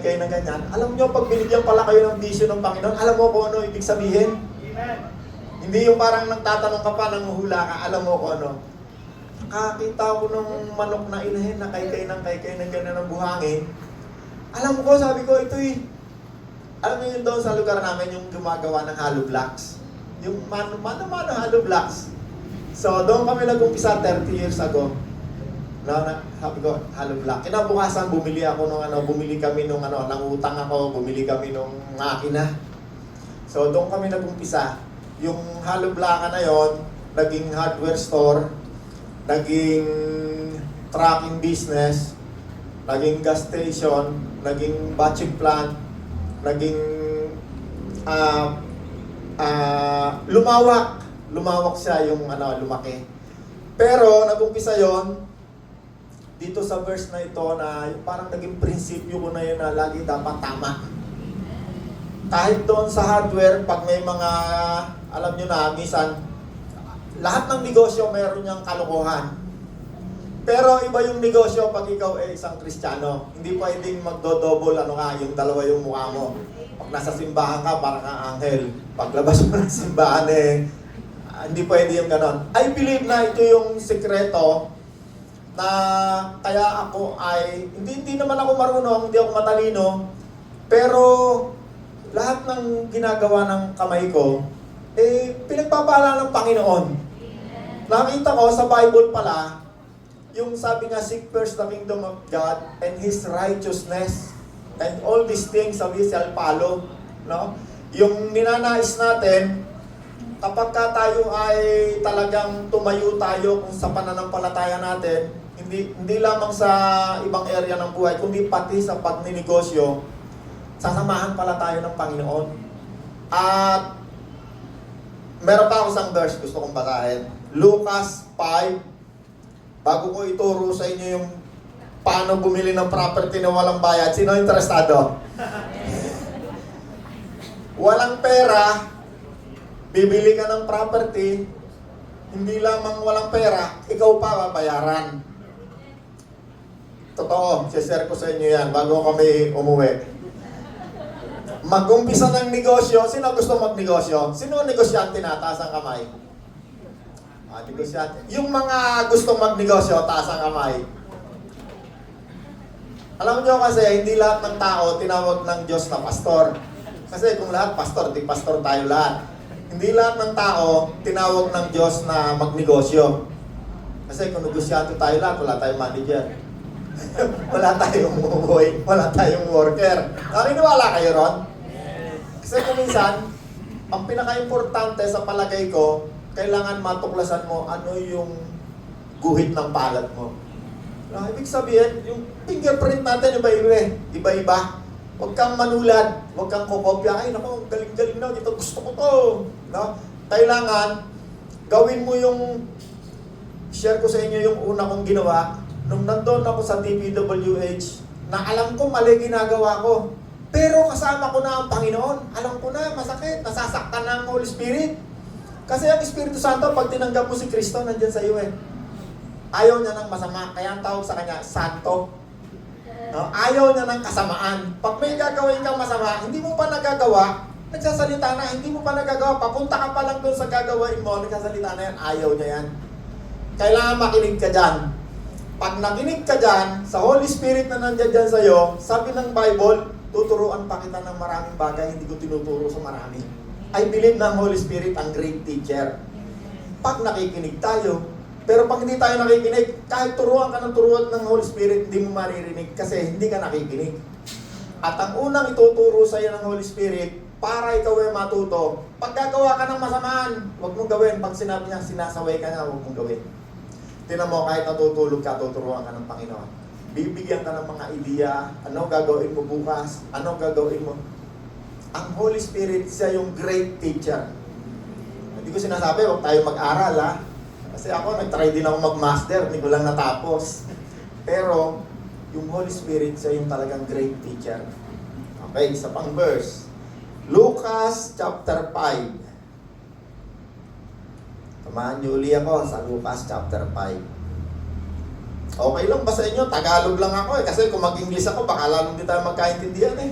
kayo ng ganyan. Alam nyo, pag binigyan pala kayo ng vision ng Panginoon, alam mo kung ano ibig sabihin? Amen. Hindi yung parang nagtatanong ka pa, nanguhula ka, alam mo kung ano. Nakakita ko ng manok na inahin na kaykay ng ganyan ng buhangin. Alam ko, sabi ko, ito eh. Alam mo yun doon sa lugar namin, yung gumagawa ng hollow blocks. Yung mano hollow blocks. So, doon kami nag-umpisa 30 years ago. Sabi ko, hollow block. Kinabukasan, bumili kami nung nangutang ako, bumili kami nung makina. So, doon kami nag-umpisa. Yung hollow block na yon, naging hardware store, naging trucking business, naging gas station, naging batching plant, naging lumawak siya yung lumaki. Pero nag-umpisa yon dito sa verse na ito na parang naging prinsipyo ko na yun na lagi dapat tama. Kahit doon sa hardware, pag may mga, alam nyo na, minsan, lahat ng negosyo meron niyang kalokohan. Pero iba yung negosyo pag ikaw ay isang Kristiyano. Hindi pwedeng magdo-double yung dalawa yung mukha mo. Pag nasa simbahan ka, parang kang anghel. Paglabas mo ng simbahan hindi pwede yung ganon. I believe na ito yung sikreto na kaya ako ay, hindi naman ako marunong, hindi ako matalino, pero lahat ng ginagawa ng kamay ko, pinagpapala ng Panginoon. Nakita ko sa Bible pala, yung sabi nga, seek first the kingdom of God and His righteousness, and all these things shall follow. No? Yung ninanais natin, kapag tayo ay talagang tumayo tayo kung sa pananampalataya natin, hindi lamang sa ibang area ng buhay, kundi pati sa pagninegosyo, sasamahan pala tayo ng Panginoon. At meron pa ako isang verse gusto kong basahin. Lucas 5. Bago ko ituro sa inyo yung paano bumili ng property na walang bayad. Sino interesado? Walang pera, bibili ka ng property, hindi lamang walang pera, ikaw pa babayaran. Totoo, share ko sa inyo yan bago kami umuwi. Mag-umpisa ng negosyo, sino gusto magnegosyo? Sino ang negosyante na? Taas ang kamay. Negosyante. Yung mga gustong magnegosyo, taas ang kamay. Alam nyo kasi, hindi lahat ng tao tinawag ng Diyos na pastor. Kasi kung lahat pastor, di pastor tayo lahat. Hindi lahat ng tao tinawag ng Diyos na magnegosyo. Kasi kung negosyante tayo lahat, wala tayong manager. Wala tayong boy, wala tayong worker. Naniniwala kayo ron? Kasi kung minsan, ang pinaka-importante sa palagay ko, kailangan matuklasan mo ano yung guhit ng palad mo. Ibig sabihin, yung fingerprint natin iba-iba. Huwag kang manulad, huwag kang kokopya. Ay naku, galing-galing na, dito gusto ko to. No? Kailangan, gawin mo yung, share ko sa inyo yung una kong ginawa. Nung nandun ako sa DPWH, na alam ko mali ginagawa ko. Pero kasama ko na ang Panginoon. Alam ko na, masakit, nasasaktan na ang Holy Spirit. Kasi ang Espiritu Santo, pag tinanggap mo si Kristo, nandyan sa iyo Ayaw niya ng masama, kaya ang tawag sa kanya, Santo. No? Ayaw niya ng kasamaan. Pag may gagawin kang masama, hindi mo pa nagagawa, nagsasalita na, hindi mo pa nagagawa, papunta ka pa lang doon sa gagawin mo, nagsasalita na yan, ayaw niya yan. Kailangan makinig ka dyan. Pag nakinig ka dyan, sa Holy Spirit na nandyan dyan sa iyo, sabi ng Bible, tuturuan pa kita ng maraming bagay, hindi ko tinuturo sa marami. I believe na ang Holy Spirit ang great teacher. Pag nakikinig tayo, pero pag hindi tayo nakikinig, kahit turuan ka ng turuan ng Holy Spirit, hindi mo maririnig kasi hindi ka nakikinig. At ang unang ituturo sa iyo ng Holy Spirit, para ikaw ay matuto, pag gagawa ka ng masamaan, huwag mong gawin. Pag sinabi niya, sinasaway ka na, huwag mong gawin. Tinan mo, kahit natutulog ka, tuturuan ka ng Panginoon. Bibigyan ka ng mga ideya, ano gagawin mo bukas, ano gagawin mo. Ang Holy Spirit, siya yung great teacher. Hindi ko sinasabi, huwag tayo mag-aral Kasi ako, nag-try din ako mag-master, hindi ko lang natapos. Pero, yung Holy Spirit, siya yung talagang great teacher. Okay, isa pang verse. Lucas chapter 5. Samahan niyo uli ako sa Lucas chapter 5. Okay lang ba sa inyo? Tagalog lang ako eh. Kasi kung mag-English ako, baka lalong di tayo magkaintindihan eh.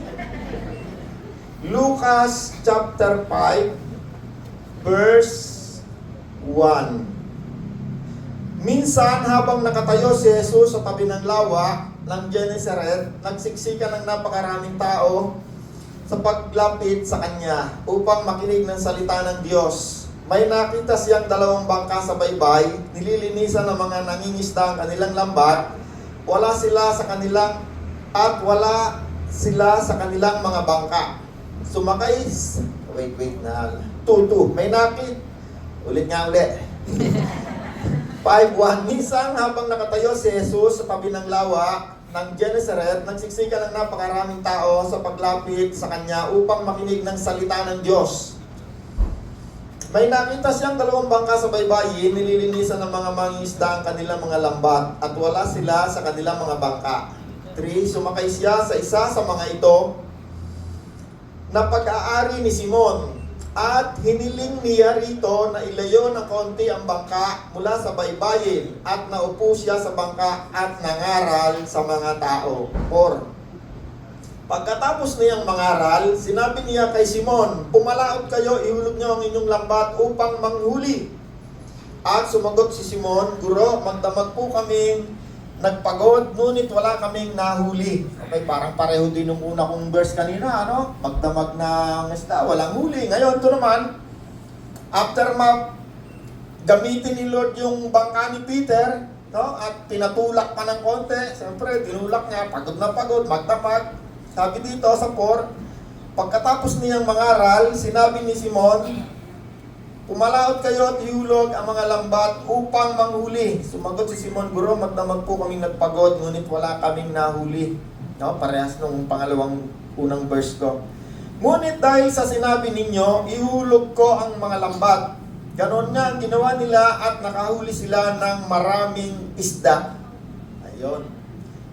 Lucas chapter 5, verse 1. Minsan, habang nakatayo si Jesus sa tabi ng lawa ng Genesaret, nagsiksikan ng napakaraming tao sa paglapit sa kanya upang makinig ng salita ng Diyos. May nakita siyang dalawang bangka sa baybay, nililinisan ng mga nangingisda ang kanilang lambat, wala sila sa kanilang mga bangka. Sumakay, wait na, 2-2, may nakit, ulit. 5-1, minsan habang nakatayo si Jesus sa tabi ng lawa ng Genesaret, nagsiksikan ng napakaraming tao sa paglapit sa kanya upang makinig ng salita ng Diyos. May nakita siyang dalawang bangka sa baybayin, nililinisan ng mga mangingisda ang kanilang mga lambat, at wala sila sa kanilang mga bangka. 3, sumakay siya sa isa sa mga ito na pag-aari ni Simon, at hiniling niya rito na ilayo ng konti ang bangka mula sa baybayin, at naupo siya sa bangka at nangaral sa mga tao. 4. Pagkatapos niyang mangaral, sinabi niya kay Simon, "Pumalaot kayo, ihulog niyo ang inyong lambat upang manghuli." At sumagot si Simon, "Guro, magdamag po kaming nagpagod, ngunit wala kaming nahuli." Okay, parang pareho din nung una kong verse kanina, ano? Magdamag ng isda, walang huli. Ngayon, ito naman, after gamitin ni Lord yung bangka ni Peter, no? At tinatulak pa ng konti, siyempre, tinulak niya, pagod na pagod, magdamag. Sabi dito sa 4, pagkatapos niyang mangaral, sinabi ni Simon, "Pumalaot kayo at ihulog ang mga lambat upang manghuli." Sumagot si Simon, "Guro, magdamag po kaming nagpagod, ngunit wala kaming nahuli." No, parehas nung unang verse ko. "Ngunit dahil sa sinabi ninyo, ihulog ko ang mga lambat." Ganon nga ang ginawa nila at nakahuli sila ng maraming isda. Ayun.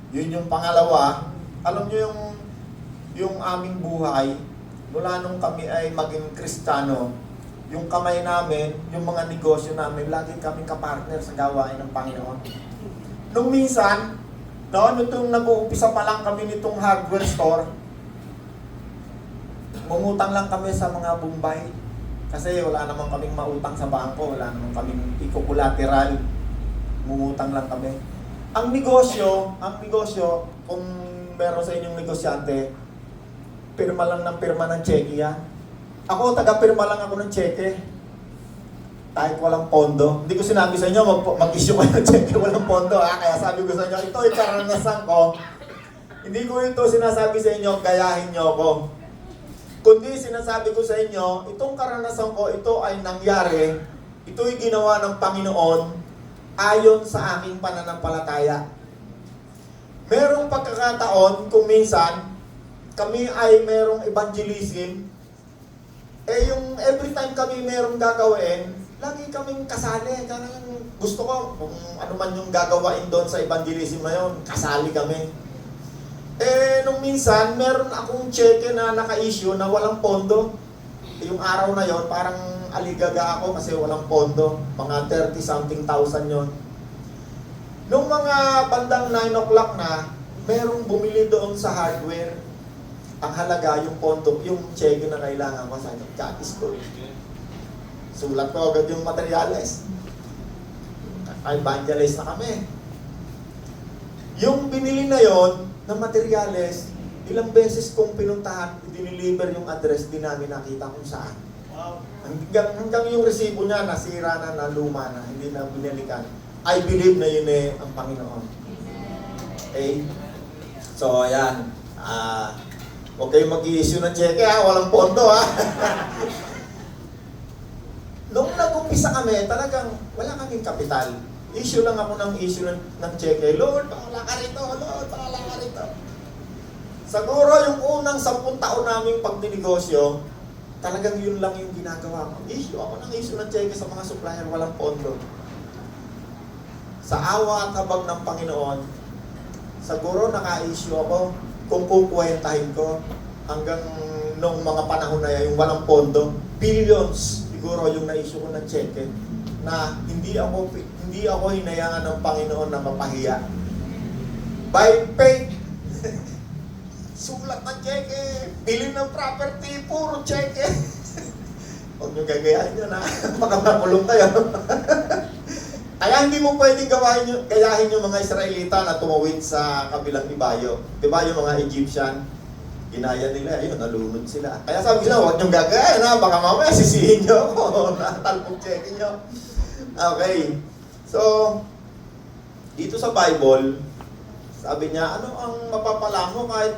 Yun yung pangalawa. Alam nyo yung aming buhay, mula nung kami ay maging Kristiyano, yung kamay namin, yung mga negosyo namin, lagi kaming kapartner sa gawain ng Panginoon. Nung minsan, nung nag-uumpisa pa lang kami nitong hardware store, mangutang lang kami sa mga Bombay. Kasi wala naman kaming mautang sa bangko, wala naman kaming eco-collateral. Mangutang lang kami. Ang negosyo, kung meron sa inyong negosyante, pirma lang ng pirma ng cheque yan. Ako, taga-pirma lang ako ng cheque. Kahit walang pondo. Hindi ko sinabi sa inyo, mag-issue kayo ng cheque, walang pondo. Kaya sabi ko sa inyo, ito ay karanasan ko. Hindi ko ito sinasabi sa inyo, gayahin nyo ako. Kundi sinasabi ko sa inyo, itong karanasan ko, ito ay nangyari, ito ay ginawa ng Panginoon ayon sa aking pananampalataya. Merong pagkakataon kung minsan, kami ay merong evangelism, yung every time kami merong gagawin, lagi kaming kasali. Gusto ko, kung ano man yung gagawain doon sa evangelism na yun, kasali kami. Nung minsan, meron akong cheque na naka-issue na walang pondo. Yung araw na yon parang aligaga ako kasi walang pondo. Mga 30-something thousand yon. Nung mga bandang 9 o'clock na, merong bumili doon sa hardware. Ang halaga, yung pondo, yung cheque na kailangan ko sa God is good. Sulat ko agad yung materyales. Evangelist na kami. Yung binili na yon na materyales, ilang beses kong pinuntahan, diniliver yung address, di namin nakita kung saan. Wow. Hanggang yung resibo niya, nasira na, luma na, hindi na binalikan. I believe na yun ang Panginoon. Okay? So, ayan. Huwag kayong mag-i-issue ng cheque walang pondo Nung nag-umpisa kami, talagang wala kaming kapital. Issue lang ako ng issue ng cheque. "Lord, pakala ka rito. Lord, pakala ka rito." Siguro yung unang 10 taon naming pagdinegosyo, talagang yun lang yung ginagawa ko. Issue ako ng issue ng cheque sa mga supplier, walang pondo. Sa awa at habag ng Panginoon, siguro naka-issue ako kung kukwentahin ko hanggang nung mga panahon na yung walang pondo, billions siguro yung na-issue ko ng cheque na hindi ako hinayangan ng Panginoon na mapahiya. By fake. Sulat ng cheque. Bili ng property, puro cheque. Huwag nyo gagayahin yun ha. Baka makulong kayo. Kaya hindi mo pwedeng gayahin yung mga Israelita na tumawid sa kabilang ibayo. Diba yung mga Egyptian? Ginaya nila, ayun, nalunod sila. Kaya sabi nila, huwag nyo gagayahin ha. Baka mamaya sisihin nyo ako. Natalpong cheque nyo. Okay. So, dito sa Bible, sabi niya, ano ang mapapala mo kahit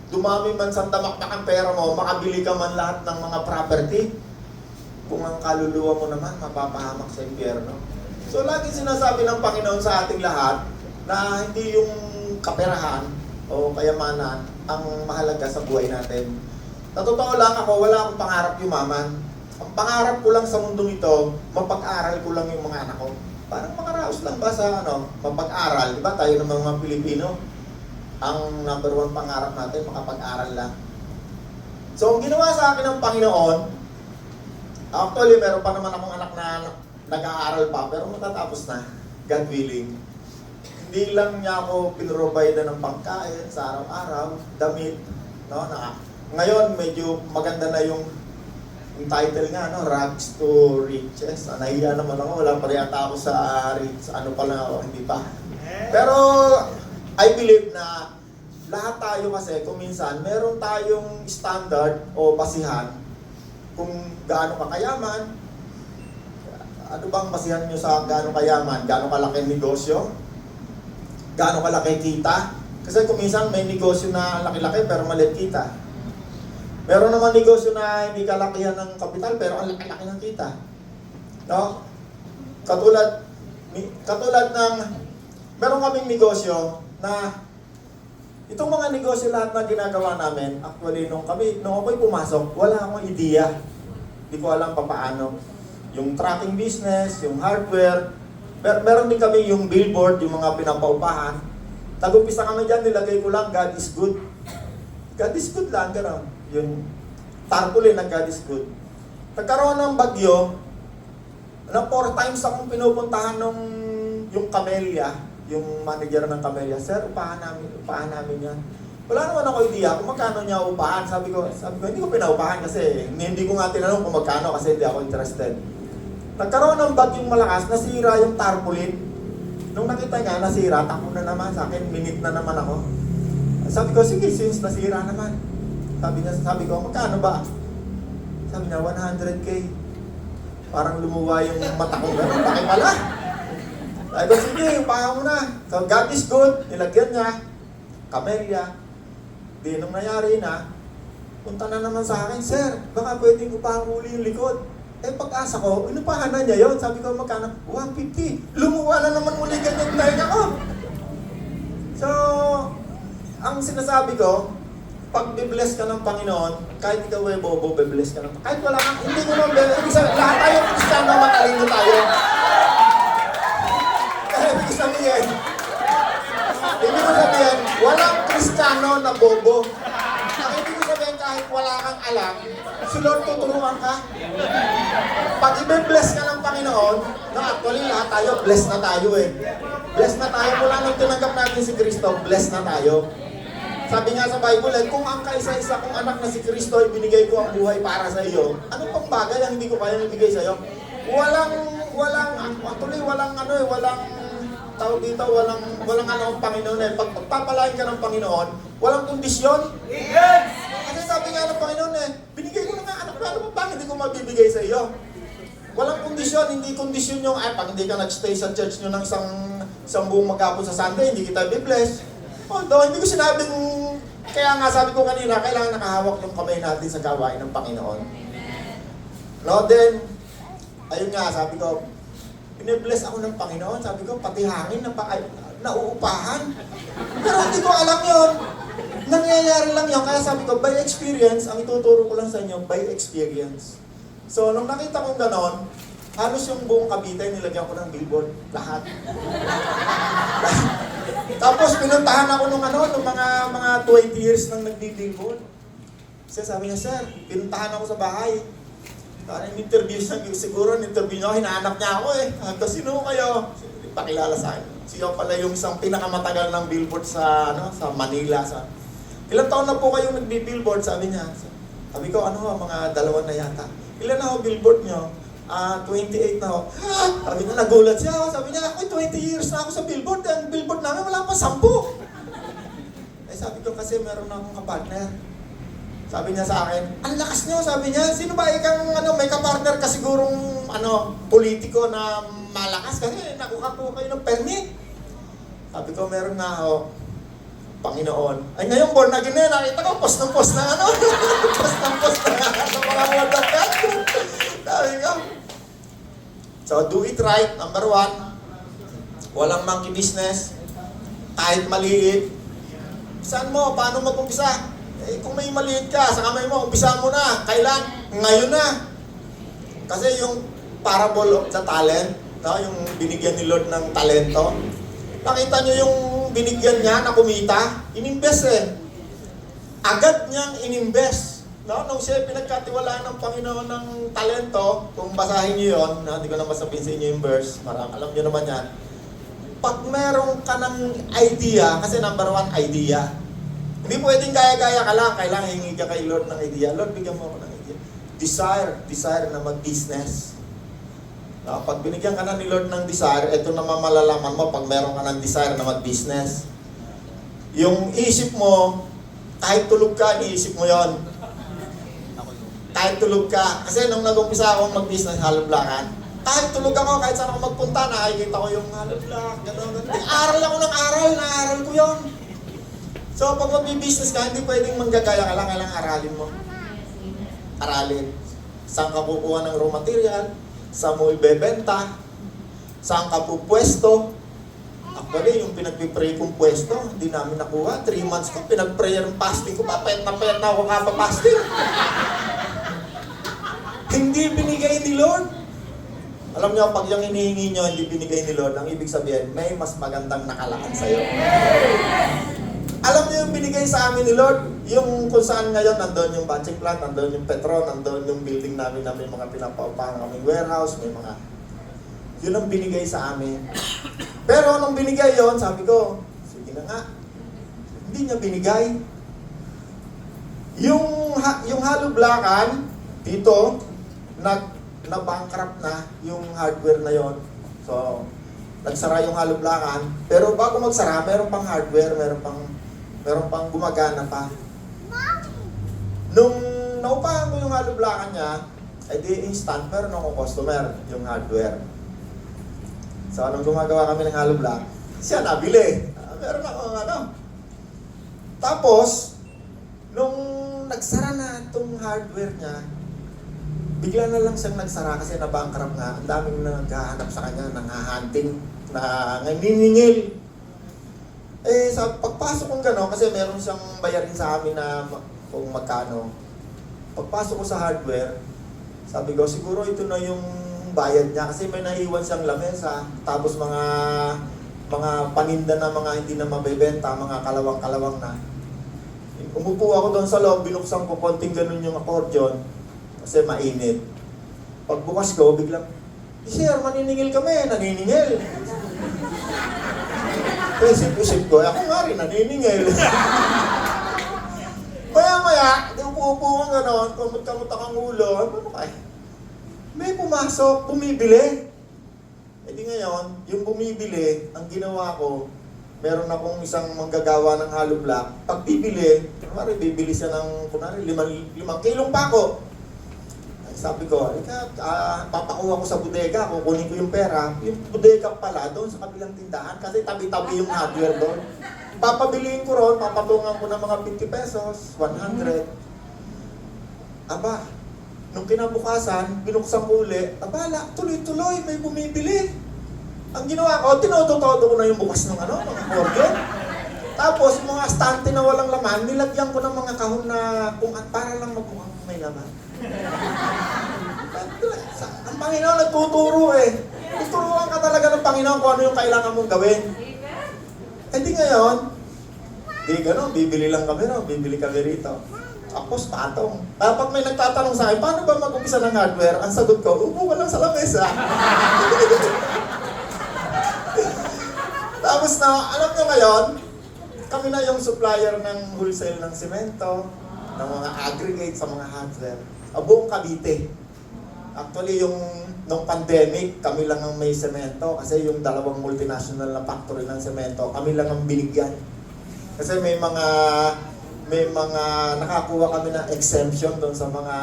dumami man sa damakdak ang pera mo, makabili ka man lahat ng mga property, kung ang kaluluwa mo naman, mapapahamak sa impyerno. So, lagi sinasabi ng Panginoon sa ating lahat na hindi yung kaperahan o kayamanan ang mahalaga sa buhay natin. Sa totoo lang ako, wala akong pangarap yumaman. Ang pangarap ko lang sa mundong ito, mapag-aral ko lang yung mga anak ko. Parang makaraos lang ba sa mapag-aral? Diba tayo ng mga Pilipino? Ang number one pangarap natin, makapag-aral lang. So, ang ginawa sa akin ng Panginoon, actually, meron pa naman akong anak na nag-aaral pa, pero matatapos na, God willing. Hindi lang niya ako pinrovide ng pagkain sa araw-araw, damit, no? Ngayon, medyo maganda na yung title nga, no? Rags to Riches. Nahiya naman ako, wala pa rin ata ako sa rich, ano pa lang ako, hindi pa. Pero, I believe na lahat tayo kasi, kung minsan, meron tayong standard o basihan kung gaano ka kayaman. Ano bang basihan nyo sa gaano kayaman? Gaano kalaki negosyo? Gaano kalaki kita? Kasi kung minsan may negosyo na laki-laki pero maliit kita. Meron naman negosyo na hindi kalakihan ng kapital pero ang laki-laki ng kita. No? Katulad ng meron kaming negosyo na itong mga negosyo lahat na ginagawa namin, actually nung ako'y pumasok, wala akong ideya. Hindi ko alam paano. Yung tracking business, yung hardware, meron din kami yung billboard, yung mga pinapaupahan. Tag-umpisa kami dyan, nilagay ko lang, God is good. God is good lang, gano'n. Yung tarpaulin na God is good. Nagkaroon ng bagyo, na 4 times akong pinupuntahan nung yung Camellia, yung manager ng Camellia, sir, upahan namin yan. Wala naman ako idea kung magkano niya upahan. Sabi ko, hindi ko pinaupahan kasi hindi ko nga tinanong kung magkano kasi hindi ako interested. Nagkaroon ng bagyong malakas, nasira yung tarpaulin. Nung nakita nga, nasira, takbo na naman sa akin, minute na naman ako. Sabi ko, sige, since nasira naman. Sabi ko, magkano ba? Sabi niya, 100K. Parang lumuwa yung mata ko, gano'n, laki pala. Sabi ko, sige, upahan mo na. So, God is good, nilagyan niya. Camellia. Di nung nangyari na, punta na naman sa akin, sir, baka pwedeng upahan uli yung likod. Eh, pag-asa ko, inupahan na niya yun. Sabi ko, magkano? 150. Lumuwa na naman muli ganyan tayo ako. So, ang sinasabi ko, pag bibless ka ng Panginoon, kahit ikaw ay bobo, bibless ka ng Panginoon. Kahit wala kang, hindi mo naman, lahat tayo, Kristiyano, matalino tayo. Kaya ibig sabihin, walang Kristiyano na bobo. Ang ibig sabihin, kahit wala kang alam, si Lord tuturuan ka. Pag i-bless ka ng Panginoon, no, actually lahat tayo, bless na tayo eh. Bless na tayo mula nung tinanggap natin si Kristo, bless na tayo. Sabi nga sa Bible, kung ang kaisa-isa kong anak na si Kristo ay binigay ko ang buhay para sa iyo, anong pang bagay ang hindi ko kaya ibigay sa iyo? Walang ano ang Panginoon eh. Pag pagpapalain ka ng Panginoon, walang kondisyon. Yes! Kasi sabi nga ng Panginoon eh, binigay ko na nga anak ko, ano pa bakit hindi ko mabibigay sa iyo? Walang kondisyon, hindi kondisyon yung, pag hindi ka nag-stay sa church nyo ng isang buong maghapon sa Sunday, hindi kita bibless. Although, hindi ko sinabing, kaya nga sabi ko kanina, kailangan nakahawak yung kamay natin sa gawain ng Panginoon. No, then, ayun nga, sabi ko, pinibless ako ng Panginoon, sabi ko, pati hangin nauupahan. Pero hindi ko alam yun. Nangyayari lang yun, kaya sabi ko, by experience, ang ituturo ko lang sa inyo, by experience. So, nung nakita kong ganon, halos yung buong Cavite, nilagyan ko ng billboard, lahat. Tapos, pinuntahan ako nung mga 20 years nang nagdi-billboard. Kasi sabi niya, sir, pinuntahan ako sa bahay. Parang interview siya, siguro, interview niya, hinahanap niya ako eh. Hanggang sino kayo? Pakilala sa akin. Siya pala yung isang pinakamatagal ng billboard sa Manila. Ilang taon na po kayo nagbi-billboard, sabi niya. Sabi ko, mga 2 na yata. Ilan na ho billboard nyo? 28 na ho. Ha? Sabi niya, nagulat siya. Sabi niya, ako 20 years na ako sa billboard. Ang billboard namin wala pa 10. Sabi ko, kasi meron na akong kapartner. Sabi niya sa akin, ang lakas niyo, sabi niya. Sino ba ikang may kapartner ka sigurong politiko na malakas kasi nakuha po kayo ng permit. Sabi ko, meron nga ho. Panginoon. Ay ngayon, born again na, nakita ko, post ng post na post ng post na sa mga water cat. Sabi ko. So, do it right, number 1. Walang monkey business. Kahit maliit. Saan mo? Paano mag-umpisa? Kung may maliit ka, sa kamay mo, umpisa mo na. Kailan? Ngayon na. Kasi yung parable of the talent, yung binigyan ni Lord ng talento, nakita nyo yung binigyan niya na kumita, inimbest Agad niyang inimbest. Nung siya pinagkatiwalaan ng Panginoon ng talento, kung basahin niyo yun, hindi ko na masabihin sa inyo yung verse, alam niyo naman yan. Pag meron ka ng idea, kasi number 1, idea. Hindi pwedeng gaya-gaya ka lang, kailangan hingi ka kay Lord ng idea. Lord, bigyan mo ako ng idea. Desire na mag-business. Pag binigyan ka na ni Lord ng desire, ito naman malalaman mo pag meron ka ng desire na mag-business. Yung isip mo, kahit tulog ka, iisip mo yon. Kahit tulog ka. Kasi nung nag-umpisa akong mag-business, hollow blockan, kahit tulog ako, kahit saan ako magpunta, nakikita ko yung hollow block, gano'n. Aral ako ng aral, naaral ko yon. So pag mag-business ka, hindi pwedeng manggagaya ka lang, kailangan aralin mo. Aralin. Saan ka kukuha ng raw material? Saan mo ibebenta? Saan ka pupwesto? Actually, yung pinagpipray kong pwesto, hindi namin nakuha. 3 months ko, pinag-prayer ng fasting ko, papayat na ako kapapasting. Hindi binigay ni Lord. Alam niyo, pag yung hinihingi niyo, hindi binigay ni Lord, ang ibig sabihin, may mas magandang nakalaan sa'yo. Alam niyo yung binigay sa amin ni Lord, yung kung saan ngayon, nandun yung batching plant, nandun yung Petron, nandun yung building namin mga pinapaupahan kaming warehouse, may mga... Yun ang binigay sa amin. Pero nung binigay yon, sabi ko, sige na nga. Hindi niya binigay. Yung hollow blockan, dito, na-bankrupt na yung hardware na yon. So, nagsara yung hollow blockan. Pero bago magsara, meron pang hardware, meron pang gumagana pa. Nung naupahan ko yung hollow blockan niya, ay di instant, pero nung customer, yung hardware. So, anong gumagawa kami ng hollow block? Siya nabili. Meron ako Tapos, nung nagsara na itong hardware niya, bigla na lang siyang nagsara kasi na-bankrupt nga. Ang daming naghahanap sa kanya, nanghahanting, nanginingil. Sa pagpasok kong gano'n, kasi meron siyang bayarin sa amin na kung magkano. Pagpasok ko sa hardware, sabi ko, siguro ito na yung bayad niya kasi may naiwan siyang lamesa, tapos mga paninda na mga hindi na mabebenta, mga kalawang-kalawang na. Umupo ako doon sa loob, binuksan ko konting ganun yung accordion kasi mainit. Pagbukas ko, biglang, sir, maniningil kami, naniningil. Isip ko, ako nga rin, naniningil. Maya-maya, upo-upo kang gano'n, kamot-kamot akong ulo, ano kaya? May pumasok, bumibili. Di ngayon, yung bumibili, ang ginawa ko, meron akong isang manggagawa ng hollow block. Pag bibili, bibili siya ng, 5 kilong pako. Sabi ko, papakuha ko sa bodega, kukunin ko yung pera. Yung bodega pala doon sa kabilang tindahan kasi tabi-tabi yung hardware doon. Papabiliin ko ron, papatungan ko ng mga 50 pesos, 100. Aba, nung kinabukasan, binuksan ko uli, abala, tuloy-tuloy, may bumibili. Ang ginawa ko, tinototodo ko na yung bukas ng accordion. Tapos, mga stante na walang laman, nilagyan ko ng mga kahon na para lang magmukhang may laman. Ang Panginoon nagtuturo Tuturuan ka talaga ng Panginoon kung ano yung kailangan mong gawin. Di ngayon, di gano'n, bibili lang kami bibili kami rito. Tapos patong. Pag may nagtatanong sa akin, paano ba mag-umpisa ng hardware? Ang sagot ko, upo ka lang sa lamesa. Tapos na, alam nyo ngayon, kami na yung supplier ng wholesale ng semento, ng mga aggregate sa mga hardware. Buong Cavite. Actually, nung pandemic, kami lang ang may semento kasi yung dalawang multinational na factory ng semento, kami lang ang binigyan. Kasi may mga nakakuha kami ng exemption doon sa mga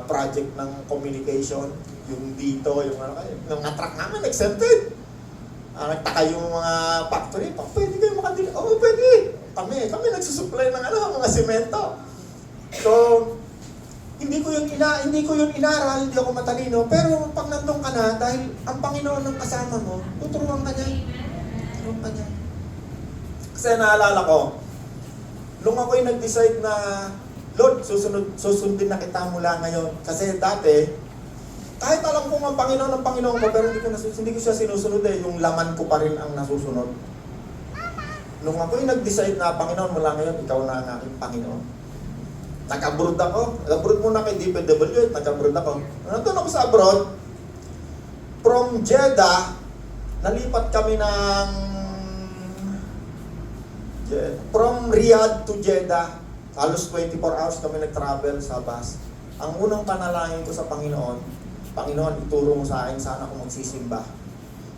project ng communication, yung dito, yung mga truck namin exempted. Nagtaka yung mga factory, pwede kayo makadili? Oo, pwede. Kami nagsusupply ng mga semento. So, hindi ko yun inaral, hindi ako matalino, pero pag nandun ka na, dahil ang Panginoon ng kasama mo, tuturuan ka niya. Tuturuan ka niya. Kasi naalala ko, nung ako'y nag-decide na, Lord, susundin na kita mula ngayon. Kasi dati, kahit alam kong ang Panginoon ko, pero hindi ko siya sinusunod yung laman ko pa rin ang nasusunod. Nung ako'y nag-decide na, Panginoon, mula ngayon, ikaw na ang aking Panginoon. Nag-abroad ako. Nag-abroad muna kay DPWH, nag-abroad ako. Nandun ako sa abroad, from Jeddah, nalipat kami from Riyadh to Jeddah, halos 24 hours kami nag-travel sa bus. Ang unang panalangin ko sa Panginoon, Panginoon, ituro mo sa akin saan ako magsisimba,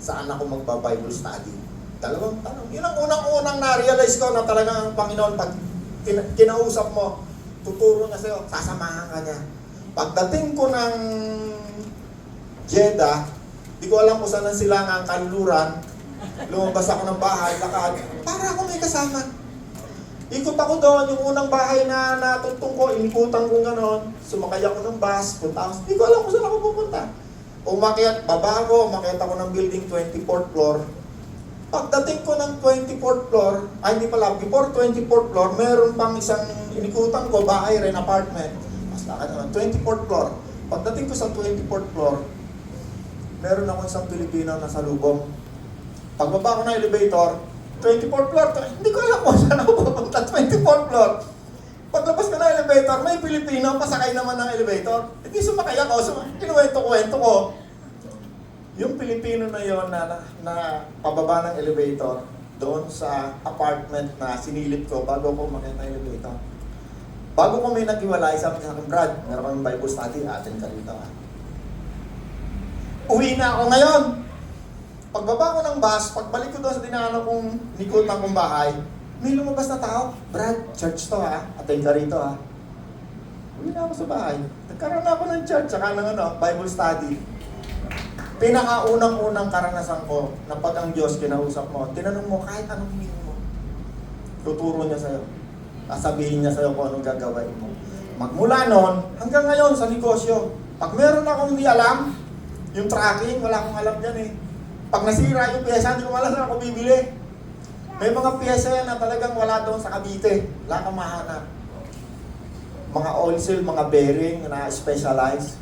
saan ako magba-Bible study. Dalawang tanong. Yun ang unang-unang na-realize ko na talagang ang Panginoon, pag kinausap mo, tuturo niya sa'yo, sasamahan ka niya. Pagdating ko ng Jeddah, di ko alam kung saan ang silangang kanluran, lumabas ako ng bahay, lakad, para ako may kasama. Ikot ako doon, yung unang bahay na natutong ko, inikutan ko gano'n, sumakay ako ng bus, punta ako, di ko alam kung saan ako pupunta. Baba ako ng building 24th floor. Pagdating ko ng 24th floor, before 24th floor, meron pang isang inikutan ko, bahay rin, apartment. Mas lakad naman, 24th floor. Pagdating ko sa 24th floor, meron ako isang Pilipino na salubong. Pagbaba ko ng elevator, 24th floor, hindi ko alam kung saan ako pupunta, 24th floor. Paglabas ko ng elevator, may Pilipino, pasakay naman ng elevator. Hindi sumakay ako, kinuwento-kwento ko. Yung Pilipino na yon na pababa ng elevator, doon sa apartment na sinilip ko bago ko umakyat ng elevator. Bago ko may naghiwalay, sabi sa akin, Brad, meron kami Bible study, atin ka dito. Uwi na ako ngayon. Pagbaba ko ng bus, pagbalik ko doon sa dinaanan kong nikutan kong bahay, may lumabas na tao, Brad, church to atin ka rito Uwi na ako sa bahay. Nagkaroon ako ng church, saka ng Bible study. Pinakaunang-unang karanasan ko na pag ang Diyos kinausap mo, tinanong mo kahit anong hingin mo. Tuturo niya sa'yo. Sasabihin niya sa'yo kung anong gagawin mo. Magmula noon, hanggang ngayon sa negosyo, pag meron akong hindi alam, yung tracking, wala akong alam dyan Pag nasira yung pyesa, hindi ko alam saan ako bibili. May mga pyesa yan na talagang wala doon sa Cavite. Wala kang mahanap. Mga oil seal, mga bearing na specialized.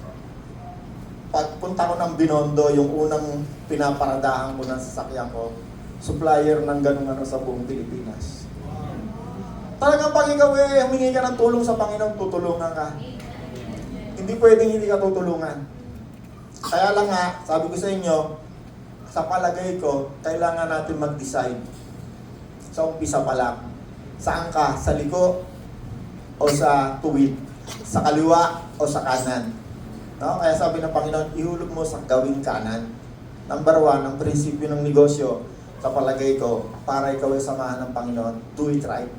Pagpunta ko ng Binondo, yung unang pinaparadahan ko ng sasakyan ko, supplier ng ganun sa buong Pilipinas. Talagang pag ikaw humingi ka ng tulong sa Panginoon, tutulungan ka. Hindi pwedeng hindi ka tutulungan. Kaya lang sabi ko sa inyo, sa palagay ko, kailangan natin mag-decide. Sa umpisa pa lang. Saan ka? Sa liko o sa tuwid? Sa kaliwa o sa kanan? No? Kaya sabi ng Panginoon, ihulog mo sa gawing kanan. Number 1, ang prinsipyo ng negosyo, sa palagay ko, para ikaw ay samahan ng Panginoon, do it right.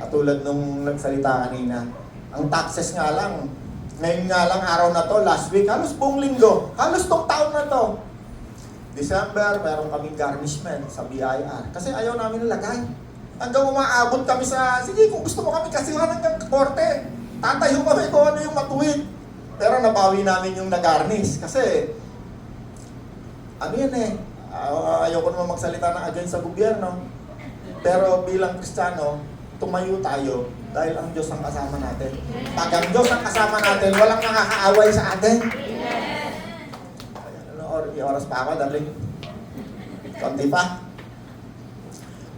Katulad nung nagsalita kanina, ang taxes nga lang, ngayon nga lang araw na to, last week, halos buong linggo, halos tong taon na to. December, meron kaming garnishment sa BIR. Kasi ayaw namin nilagay. Hanggang umaabot kami sige, kung gusto mo kami kasihan hanggang korte, tatayo kami kung ano yung matuwid. Pero nabawi namin yung nag-garnish. Kasi, ayoko naman magsalita ng against sa gobyerno. Pero bilang Kristiyano, tumayo tayo dahil ang Diyos ang kasama natin. Pag ang Diyos ang kasama natin, walang nakakaaway sa atin. Oras pa ako, darling. Konti pa.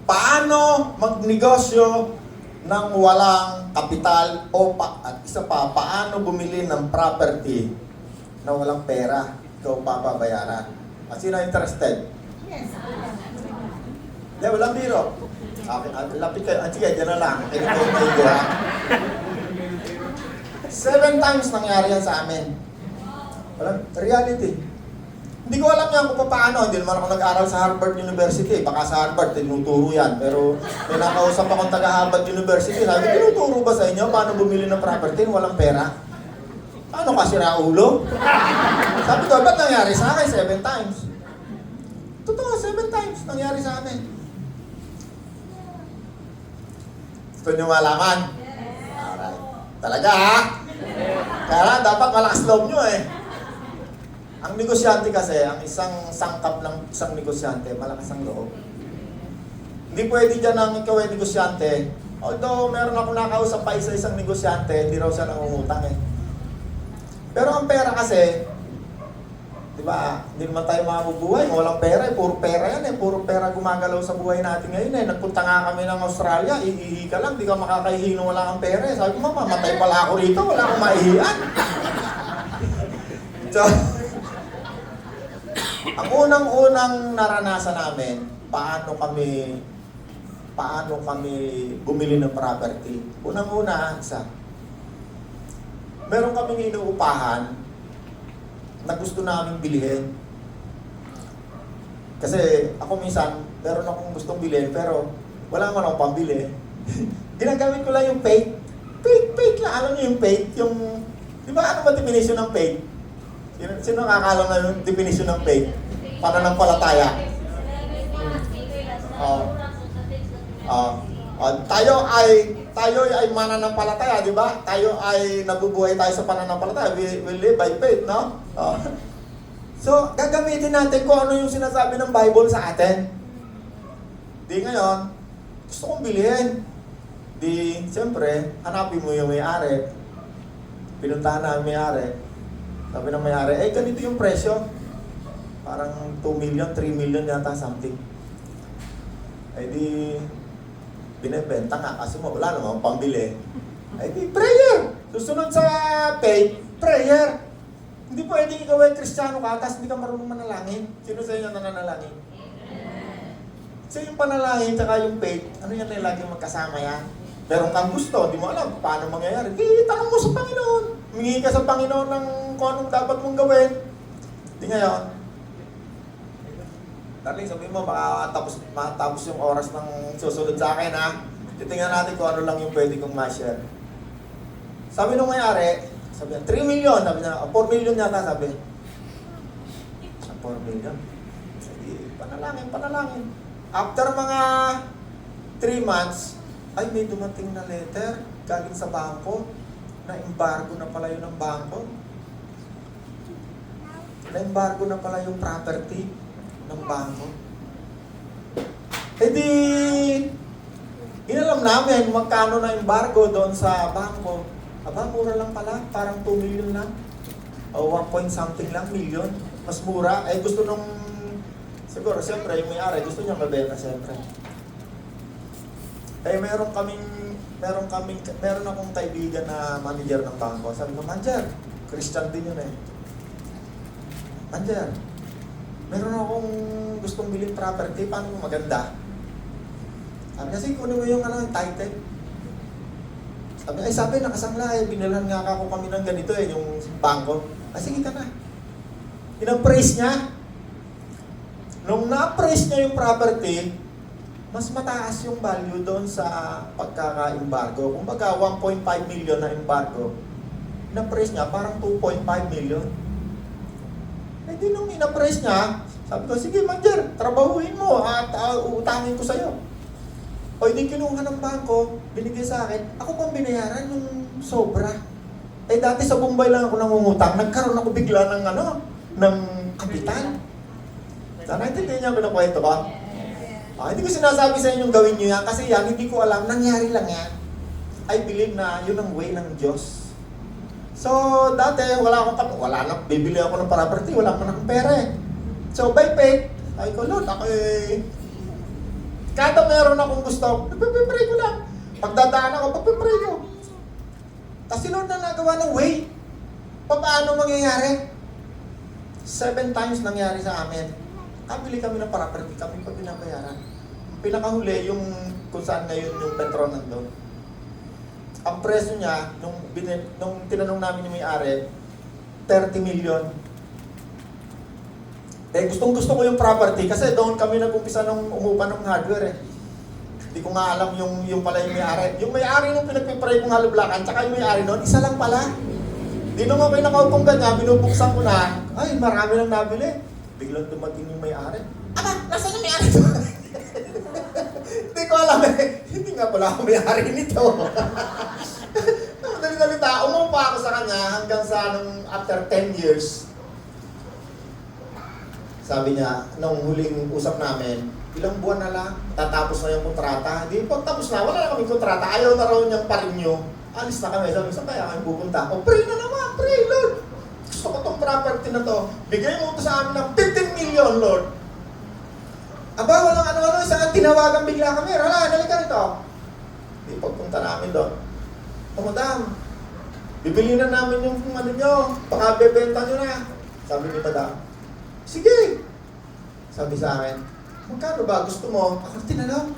Paano magnegosyo ng walang kapital at isa pa, paano bumili ng property na walang pera ikaw papabayaran? At sino interested? Hindi, walang biro. Okay, lapit kayo. Sige, dyan na lang. Kinito ha. 7 times nangyari yan sa amin. Walang reality. Hindi ko alam yan kung paano. Hindi naman ako nag-aral sa Harvard University. Baka sa Harvard, tinuturo yan. Pero may nakausap akong taga-Harvard University. Sabi, tinuturo ba sa inyo paano bumili ng property walang pera? Ano ka, sira ulo? Sabi ko, ba't nangyari sa akin 7 times? Totoo, 7 times nangyari sa amin. Gusto nyo malaman? Alright. Talaga ha? Kaya lang, dapat malakas loob nyo eh. Ang negosyante kasi, ang isang sangkap ng isang negosyante, malakas ang loob. Hindi pwede dyan ang ikaw ay negosyante. Although, meron ako nakausap pa isang negosyante, hindi raw siya nangungutang eh. Pero ang pera kasi, di ba, hindi naman tayo mabubuhay, walang pera eh, puro pera yan eh, puro pera gumagalaw sa buhay natin ngayon eh. Nagpunta nga kami ng Australia, iihi ka lang, di ka makakahihi nung wala kang pera eh. Sabi ko, mama, matay pala ako rito, wala akong maihian. So, ang unang-unang naranasan namin, paano kami bumili ng property. Unang-una, meron kaming inuupahan na gusto naming bilhin. Kasi ako minsan, meron akong gustong bilhin, pero wala man akong pambili. Ginagamit ko lang yung faith. Faith lang. Alam niyo yung faith? Yung, di ba ano ba definition ng faith? Sino nakakalam na yung definition ng faith? Pananampalataya. Tayo ay mananampalataya, di ba? Tayo ay nabubuhay tayo sa pananampalataya. We live by faith, no? So, gagamitin natin kung ano yung sinasabi ng Bible sa atin. Di ngayon, gusto kong bilhin. Di, siyempre, hanapin mo yung may-ari. Pinuntahan na ang may-ari. Sabi ng may-ari, ganito yung presyo. Parang 2 million, 3 million yata something. Di, binibenta nga kasi wala namang pambili. Di, prayer! Susunod sa faith, prayer. Hindi pwedeng ikaw ay Kristiyano ka, tapos hindi ka marunong manalangin. Sino sa inyo nananalangin? So yung panalangin, tsaka yung faith, ano yan na laging magkasama yan? Meron kang gusto, di mo alam paano mangyayari. Tanong mo sa Panginoon. Humingi ka sa Panginoon ng kung anong dapat mong gawin. Di ngayon, darling, sabihin mo, matapos yung oras ng susunod sa akin, ha? Titingnan natin kung ano lang yung pwede kong ma-share. Sabi nung may-ari, sabi niya, 3 million. Sabi niya, 4 million yata, sabi. 4 million. Sige, panalangin. After mga 3 months, ay may dumating na letter galing sa bangko na embargo na pala yun ng bangko. Na-embargo na pala yung property ng bangko. Di, inalam namin magkano na embargo doon sa bangko. Aba, mura lang pala, parang 2 million lang. O 1 point something lang million. Mas mura. Gusto nung, siguro, siyempre, yung may-ari, gusto niya mabenta, siyempre. Meron akong kaibigan na manager ng bangko. Sabi ko, manager, Christian din yun eh. Manager, meron akong gustong bilhin property, paano mo maganda? Sabi kasi kunin mo yung title. Sabi, nakasangla eh, binilhan nga ako kami ng ganito eh, yung bangko. Sige ka na. In-appraise niya. Nung na-appraise niya yung property, mas mataas yung value doon sa pagkaka-embargo. Kung baga 1.5 million na embargo, in-appraise niya parang 2.5 million. Di nung in-appraise niya, sabi ko, sige manager, trabahuin mo at utangin ko sa'yo. O hindi kinuha ng bangko, binigay sa akin, ako pang binayaran yung sobra. Dati sa Bombay lang ako nangungutang, nagkaroon ako bigla ng kapital. Sana naintindihan niyo ang pinakwento ko? Hindi ko sinasabi sa inyong gawin niyo yan, kasi yan, hindi ko alam, nangyari lang yan. I believe na yun ang way ng Diyos. So, dati, bibili ako ng property, wala pa akong pera eh. So, by faith, ay ko, Lord, kada meron akong gusto, nagpipray ko lang. Pagdadaan ako, pagpipray ko. Tapos si Lord na nagawa ng way. Paano mangyayari? 7 times nangyari sa amin. Kabili kami ng property, kami pa binabayaran. Pinakahuli, yung kung saan ngayon yung Petron nandun. Ang presyo niya, nung tinanong namin yung may-ari, 30 million. Eh, gustong-gusto ko yung property kasi doon kami nag-umpisa nung umupa ng hardware eh. Hindi ko nga alam yung pala yung may-ari. Yung may-ari nung pinagpipray kong halublakan, tsaka yung may-ari noon, isa lang pala. Di nung ako nakaupong ganyan, binubuksan ko na, ay, marami lang nabili. Biglang dumating yung may-ari. Aba, nasaan yung may-ari to? Hindi ko alam eh. Hindi nga pala ako may-ari nito. Dali-dalita, umupa ako sa kanya hanggang sa after 10 years. Sabi niya, nung huling usap namin, ilang buwan na lang, tatapos na yung kontrata. Hindi, pagtapos na, wala na kaming kontrata. Ayaw na raw niyang pa-renew. Alis na kami. Sabi, saan kaya kami pupunta? O, pray na naman, pray, Lord. Gusto ko tong property na to. Bigay mo ito sa amin ng 15 million, Lord. Aba, walang ano-ano. Saan tinawagan bigla kami? Hala, nalika rito. Di pagpunta namin doon. O, madam, bibili na namin yung ano nyo. Baka bebenta nyo na. Sabi ni madam, sige. Sabi sa akin, magkano ba gusto mo? Ako tinanong.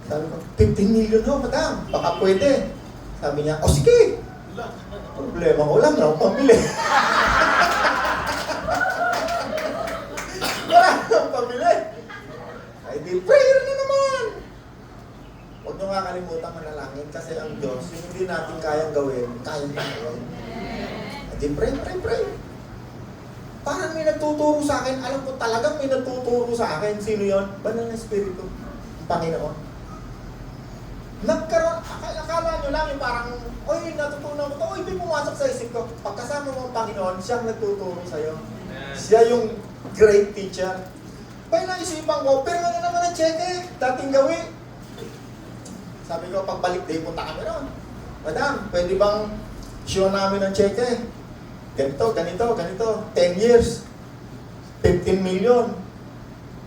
Sabi ko, 15 million ho, madam. Baka pwede. Sabi niya, o sige. Problema ko lang, no? Pamili. Wala nang pamili. Ay di, prayer na naman. Huwag nyo nga kalimutan manalangin kasi ang Diyos, yung hindi natin kayang gawin, kayang gawin. Ay di, pray. Parang may nagtuturo sa akin, alam ko talagang may nagtuturo sa akin. Sino yun? Banal na Espiritu, ang Panginoon. Nagkaroon, akala nyo lang yung parang, oy, natutunan ko to, oy, may pumasok sa isip ko. Pagkasama mo ang Panginoon, siyang nagtuturo sa'yo. Siya yung great teacher. Bay, naisipan ko, pero ano naman ang cheque, dating gawi. Sabi ko, pagbalik day, punta kami ron. Madam, pwede bang show namin ang cheque? Ganito. 10 years. 15 million.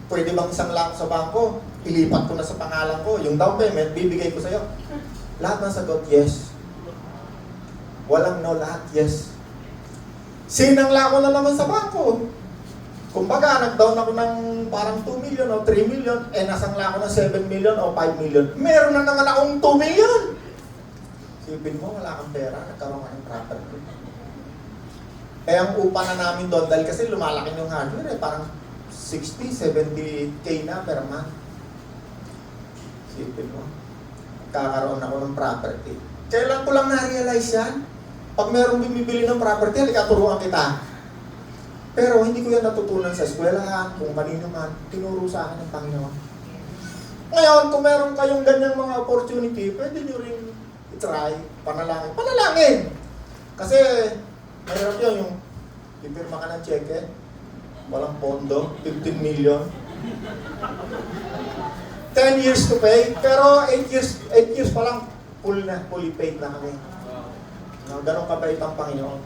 Pwede bang isang lang sa bangko? Ilipat ko na sa pangalan ko. Yung down payment, bibigay ko sa'yo. Lahat ng sagot, yes. Walang no, lahat, yes. Sinangla ko na naman sa bangko. Kumbaga, nag-down ako ng parang 2 million o 3 million, nasangla ko ng 7 million o 5 million. Meron na naman akong 2 million. Sipin mo, wala kang pera, nagkaroon ka ng property. Ang upa na namin doon, dahil kasi lumalaki yung hardware parang 60, 70K na per month. Sipin mo, kakaroon ako ng property. Kailan ko lang na-realize yan? Pag merong bumibili ng property, halika turuan kita. Pero hindi ko yan natutunan sa eskwelahan, kung kanino man, tinuro sa akin ng Panginoon. Ngayon, kung meron kayong ganyang mga opportunity, pwede nyo rin i-try, panalangin. Kasi, mahirap yun, yung pipirma ka ng cheque, walang pondo, 15 million. 10 years to pay, pero 8 years pa lang, fully paid na kami. No, ganun kabait ang Panginoon.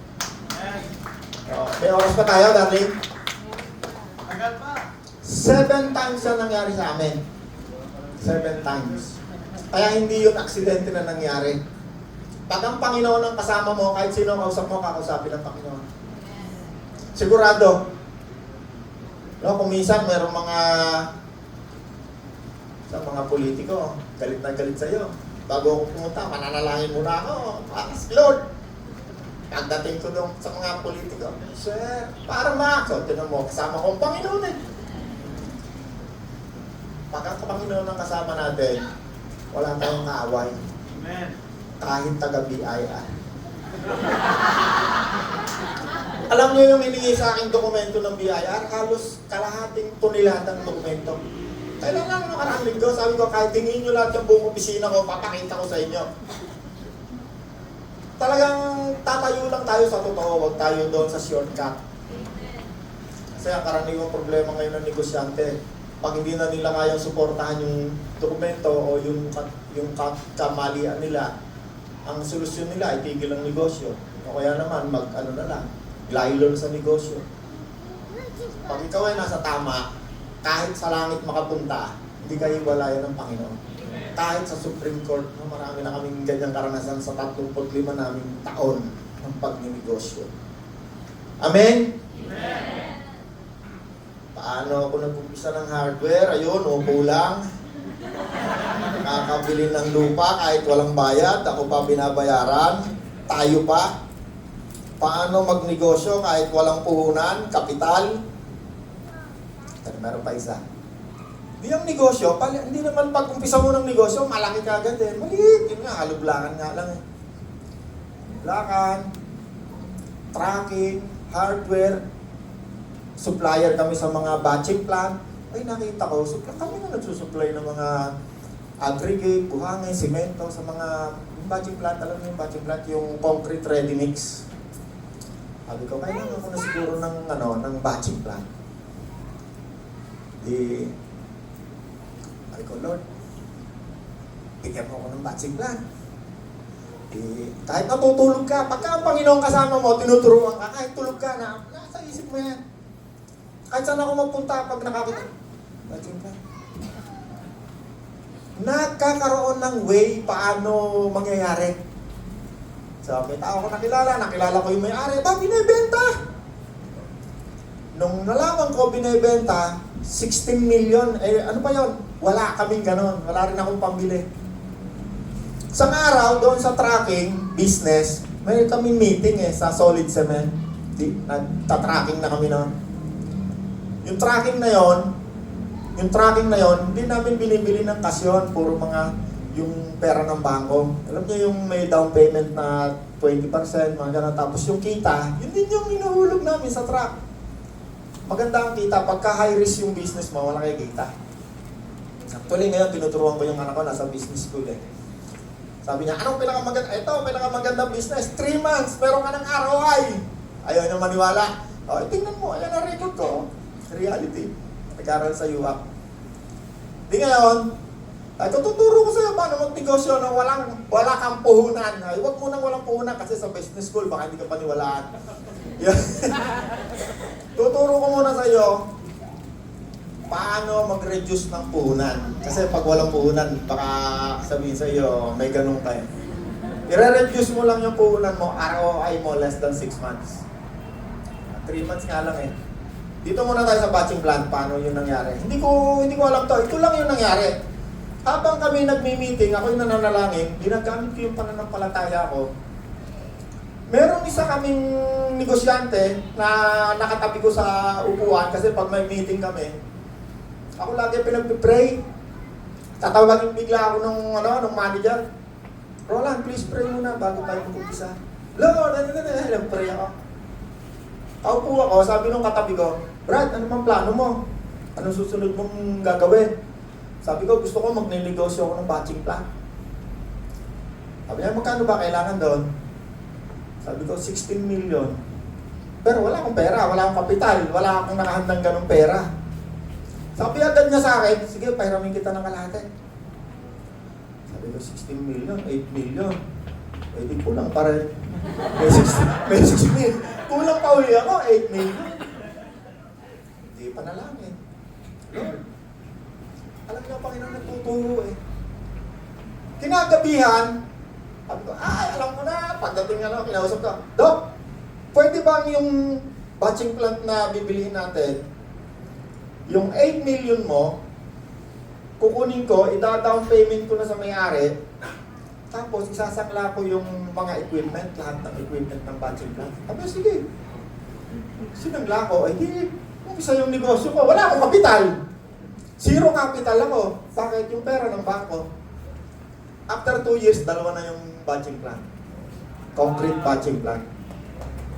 May oras pa tayo, darling? Agad pa. 7 times na nangyari sa amin. 7 times. Kaya hindi yun aksidente na nangyari. Pag ang Panginoon ang kasama mo, kahit sino ang kausap mo, kakausapin ng Panginoon. Sigurado. No, kung minsan mayroong sa mga politiko, galit na galit sa'yo. Bago ako pumunta, mananalangin muna ako. Ask Lord. Pagdating ko doon sa mga politiko, Sir, para so, tinan mo, kasama ko ang Panginoon eh. Pag ang Panginoon ang kasama natin, wala tayong kaaway. Amen. Kahit taga-BIR. Alam niyo yung hiningi sa aking dokumento ng BIR, halos kalahating toniladang dokumento. Kailan lang nakaraang linggo, sabi ko, kahit tingin nyo lahat yung buong opisina ko, papakita ko sa inyo. Talagang tatayo lang tayo sa totoo, huwag tayo doon sa shortcut. Kasi ang karaniwang problema ngayon ng negosyante, pag hindi na nila kayang suportahan yung dokumento o yung kamalian nila, ang solusyon nila ay tigil ang negosyo. O kaya naman, laylon sa negosyo. Pag ikaw ay nasa tama, kahit sa langit makapunta, hindi kayo walayan ng Panginoon. Kahit sa Supreme Court, marami na kaming ganyang karanasan sa 35 naming taon ng pagninegosyo. Amen? Amen. Paano ako nag-umpisa ng hardware? Ayun, upo lang. Nakakabili ng lupa kahit walang bayad, ako pa binabayaran, tayo pa. Paano magnegosyo kahit walang puhunan, kapital? Pero meron pa isa. Di ang negosyo, hindi naman pag-umpisa mo ng negosyo, malaki ka agad eh. Maliit, yun nga, halublakan nga lang eh. Halublakan, tracking, hardware, supplier kami sa mga batching plant. Ay, nakita ko, kami na nagsusupply ng mga aggregate, buhangin, simento sa mga yung batching plant. Alam mo yung batching plant, yung concrete ready mix. Sabi ko, kailangan ko na siguro ng batching plant. Di, sabi ko, Lord, bigyan mo ako ng batching plant. Di, kahit natutulog ka, pagka ang Panginoon kasama mo, tinuturuan ka, kahit tulog ka na, nasa isip mo yan. Kahit saan ako magpunta pag nakakita, batching plant. Nagkakaroon ng way paano mangyayari. So, may tao ko nakilala ko yung may-ari, ba, binibenta? Nung nalaman ko binibenta, 16 million, ano pa yon? Wala kaming ganon, wala rin akong pambili. Isang araw, doon sa tracking business, may kami meeting sa Solid Cement. Nagta-tracking na kami noon. Yung tracking na yon, hindi namin binibili ng kasyon, puro mga yung pera ng bangko. Alam niyo yung may down payment na 20%, mga ganun. Tapos yung kita, yun din yung hinuhulog namin sa truck. Maganda ang kita, pagka high risk yung business mo, wala kayo kita. Actually ngayon, tinuturuan ko yung anak ko, nasa business school eh. Sabi niya, anong pinakamaganda? Ito, pinakamagandang business, 3 months, meron ka ng ROI. Ayaw niya maniwala. O, tingnan mo, ayan ang record ko. Reality. Nag-aral sa UAP. Di ngayon, ay tuturo ko sa'yo paano magnegosyo na wala kang puhunan. Ay, huwag mo nang walang puhunan kasi sa business school, baka hindi ka paniwalaan. Tuturo ko muna sa'yo paano mag-reduce ng puhunan. Kasi pag walang puhunan, baka sabihin sa'yo, may ganun kayo. I-reduce mo lang yung puhunan mo, ROI mo less than 6 months. 3 months nga lang eh. Dito muna tayo sa batching plant, paano yung nangyari. Hindi ko alam to, ito lang yung nangyari. Habang kami nagmi-meeting, ako yung nananalangin, ginagamit ko yung pananampalataya ko. Merong isa kaming negosyante na nakatabi ko sa upuan kasi pag may meeting kami, ako lagi pinag-pray. Tatawagin bigla ako nung manager. Roland, please pray muna bago tayo mag-umpisa. Lord, pray ako. Paupo ako, sabi nung katabi ko, Brad, ano mang plano mo? Anong susunod mong gagawin? Sabi ko, gusto ko magnenegosyo ako ng batching plant. Sabi niya, magkano ba kailangan doon? Sabi ko, 16 million. Pero wala akong pera, wala akong kapital, wala akong nakahandang ganong pera. Sabi agad niya sa akin, sige, pahiramin kita ng kalahati. Sabi ko, 16 million, 8 million. Pwede kulang pa rin. May 6 million. Kulang pa uli ako, 8 million. Hindi pa nalangin. Lord, alam niyo, Panginoon, nagtuturo eh. Kinagabihan, sabi ko, alam ko na, pagdating kinausap ko, Dok, pwede ba yung batching plant na bibilihin natin, yung 8 million mo, kukunin ko, ida-down payment ko na sa may-ari, tapos isasangla ko yung mga equipment, lahat ng equipment ng batching plant. Sabi, sige. Sinangla ko, di, umpisa yung negosyo ko, wala akong kapital. Zero capital ako. Bakit? Yung pera ng bangko. After 2 years, dalawa na yung batching plant. Concrete batching plant.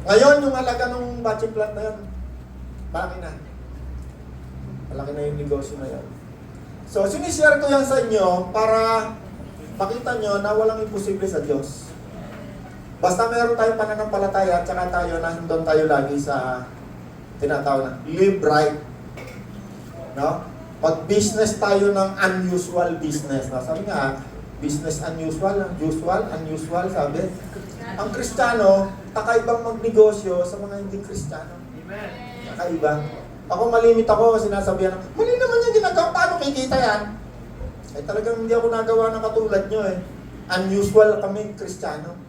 Ngayon, yung halaga ng batching plant na yun, malaki na. Malaki na yung negosyo na yun. So, sinishare ko yan sa inyo para makita nyo na walang imposible sa Diyos. Basta meron tayong pananampalataya at saka tayo na doon tayo lagi sa tinatawag na live right. No? Pag-business tayo ng unusual business. No? Sabi nga, business unusual, sabi. Ang Kristiyano, kakaibang magnegosyo sa mga hindi Kristiyano. Amen. Kakaiba. Ako malimit ako, sinasabihan ako, mali naman yung ginagawa, paano kikita yan? Ay talagang hindi ako nagawa ng katulad nyo eh. Unusual kami Kristiyano.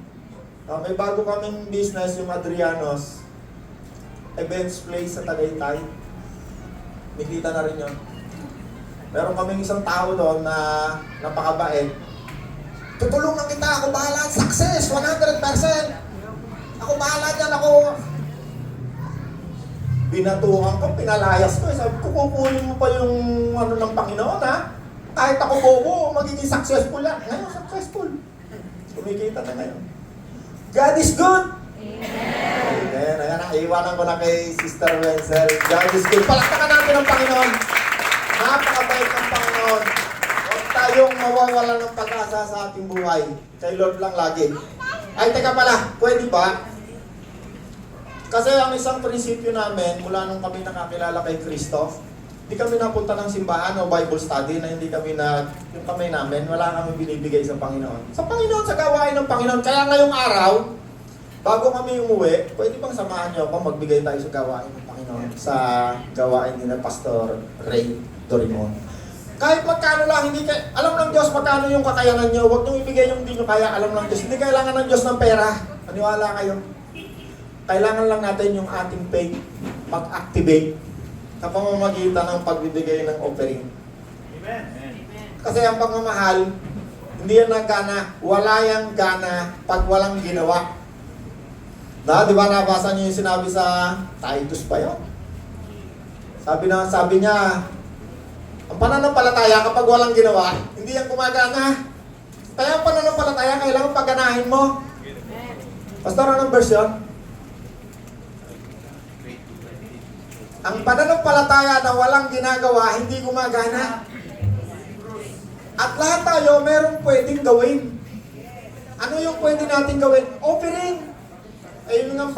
May bago kaming business, yung Adrianos, events place sa Tagaytay. Nakikita na rin yun. Meron kaming isang tao doon na napakabait. Tutulungan kita, ako bahala. Success, 100%. Ako bahala dyan, ako. Binatuhan ko, pinalayas ko. Sabi ko, kukunin mo pa yung ano ng Panginoon, ha? Kahit ako bobo, magiging successful yan. Ngayon, successful. Kumikita na ngayon. God is good. Amen. Ayan, iwanan ko na kay Sister Wenzel. God is good. Palakpakan natin ang Panginoon. Napakabait ng Panginoon. Huwag tayong mawawala ng pag-asa sa ating buhay. Kay Lord lang lagi. Ay, teka pala, pwede ba? Kasi ang isang prinsipyo namin, mula nung kami nakakilala kay Kristo, hindi kami napunta ng simbahan o Bible study na hindi kami yung kamay namin, wala kami binibigay sa Panginoon. Sa Panginoon, sa gawain ng Panginoon. Kaya ngayong araw, bago kami umuwi, pwede bang samahan niyo ako, magbigay tayo sa gawain ng Panginoon, sa gawain ni na Pastor Ray Dorimon. Kahit magkano lang, hindi kayo, alam ng Diyos magkano yung kakayanan niyo, huwag niyong ibigay yung hindi niyo kaya, alam ng Diyos. Hindi kailangan ng Diyos ng pera, maniwala kayo. Kailangan lang natin yung ating faith mag-activate sa pamamagitan ng pagbibigay ng offering. Amen. Kasi ang pagmamahal, hindi yan nagana, wala yang gana pag walang ginawa. Di ba nabasa niyo yung sinabi sa Titus pa yun? Sabi niya, ang pananampalataya kapag walang ginawa, hindi yan gumagana. Kaya ang pananampalataya, kailangan pagganahin mo. Pastor, anong version? Ang pananampalataya na walang ginagawa, hindi gumagana. At lahat tayo, merong pwedeng gawin. Ano yung pwede natin gawin? Offering. Ayun nga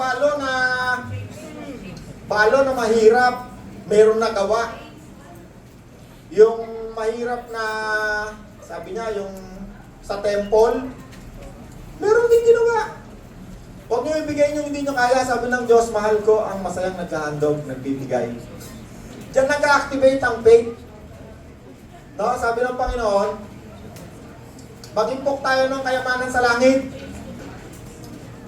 balo na mahirap, meron na gawa. Yung mahirap na, sabi niya, yung sa temple, meron din ginawa. Huwag niyo ibigay yung hindi niyo kaya, sabi ng Diyos, mahal ko ang masayang naghahandog, nagbibigay. Diyan nag-activate ang faith. No, sabi ng Panginoon, mag-impok tayo ng kayamanan sa langit.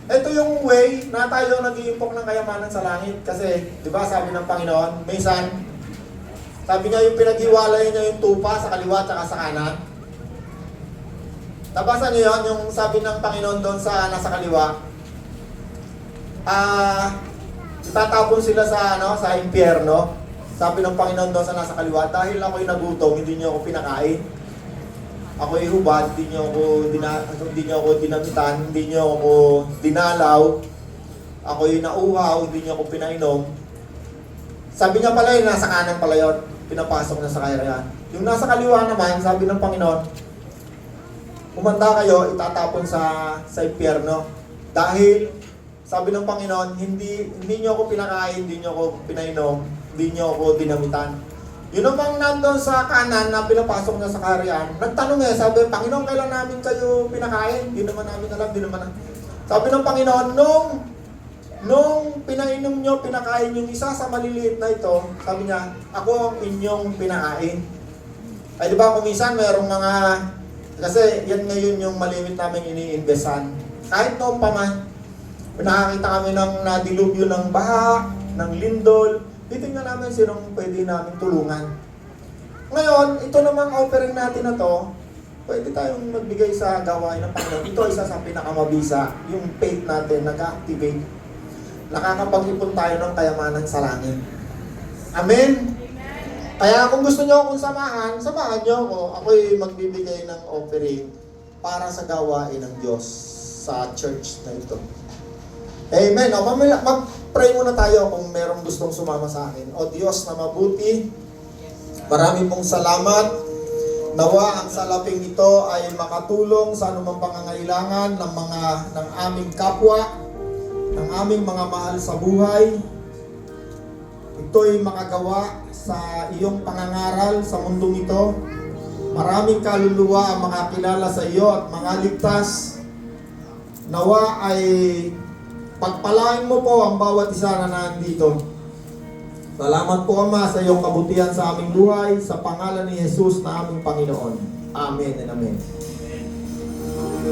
Ito yung way na tayo nag-iimpok ng kayamanan sa langit. Kasi, di ba sabi ng Panginoon, minsan, sabi niya yung pinaghiwalay niya yung tupa sa kaliwa at sa kanan. Nabasa niyo yun, yung sabi ng Panginoon doon sa nasa kaliwa, itatapon sila sa impyerno. Sabi ng Panginoon doon sa nasa kaliwa, dahil ako'y nagutom, hindi niyo ako pinakain. Ako'y hubad, hindi niyo ako dinamitan, hindi niyo ako dinalaw. Ako'y nauhaw, hindi niyo ako pinainom. Sabi niya pala yun, nasa kanan pala yun. Pinapasok na sa kahirayan. Yung nasa kaliwa naman, sabi ng Panginoon, umanda kayo, itatapon sa impyerno. Dahil, sabi ng Panginoon, hindi niyo ako pinakain, hindi niyo ako pinainom, hindi niyo ako dinamitan. Yun namang nandun sa kanan na pinapasok na sa kaharian, nagtanong sabi, Panginoon, kailan namin kayo pinakain? Di naman namin alam, di naman. Sabi ng Panginoon, nung pinainom nyo, pinakain yung isa sa maliliit na ito, sabi niya, ako ang inyong pinakain. Ay di ba kung minsan mayroong mga, kasi yan ngayon yung malimit namin ini-investan. Kahit noong pa man, nakakita kami ng nadilubyo ng baha, ng lindol, titingnan namin sinong pwede namin tulungan. Ngayon, ito namang offering natin na to, pwede tayong magbigay sa gawain ng Panginoon. Ito isa sa pinakamabisa, yung faith natin, nag-activate. Nakakapag-ipon tayo ng kayamanan sa langit. Amen? Kaya kung gusto nyo akong samahan nyo ako. Ako'y magbibigay ng offering para sa gawain ng Diyos sa church na ito. Amen. O, mag-pray muna tayo kung merong gustong sumama sa akin. O Diyos na mabuti, marami pong salamat. Nawa ang salaping ito ay makatulong sa anumang pangangailangan ng aming kapwa, ng aming mga mahal sa buhay. Ito'y makagawa sa iyong pangangaral sa mundong ito. Maraming kaluluwa ang makakilala sa iyo at mga ligtas. Nawa ay pagpalain mo po ang bawat isa na nandito. Salamat po Ama sa iyong kabutihan sa aming buhay, sa pangalan ni Jesus na aming Panginoon. Amen and Amen.